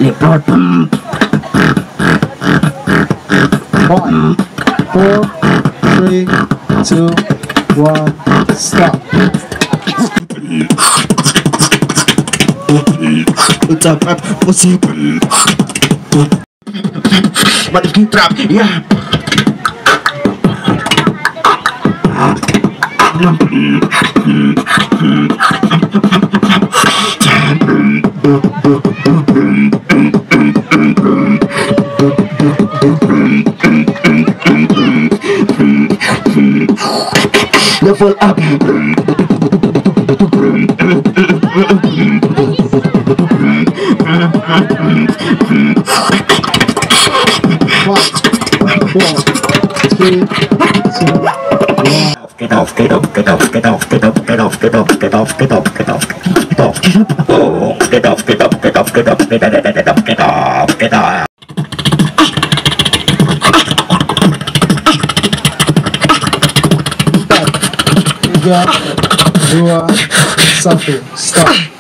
Leopard. 5, 4, 3, 2, 1, stop. Ucapan possible. Mati trap, ya. Level up. Get off, get off, get off, get off, get off, get off, get off, get off, get off, get off, get off, oh, get off, get off, get off, get off, get off, get off, get off, get off. 3, 2, 1, stop.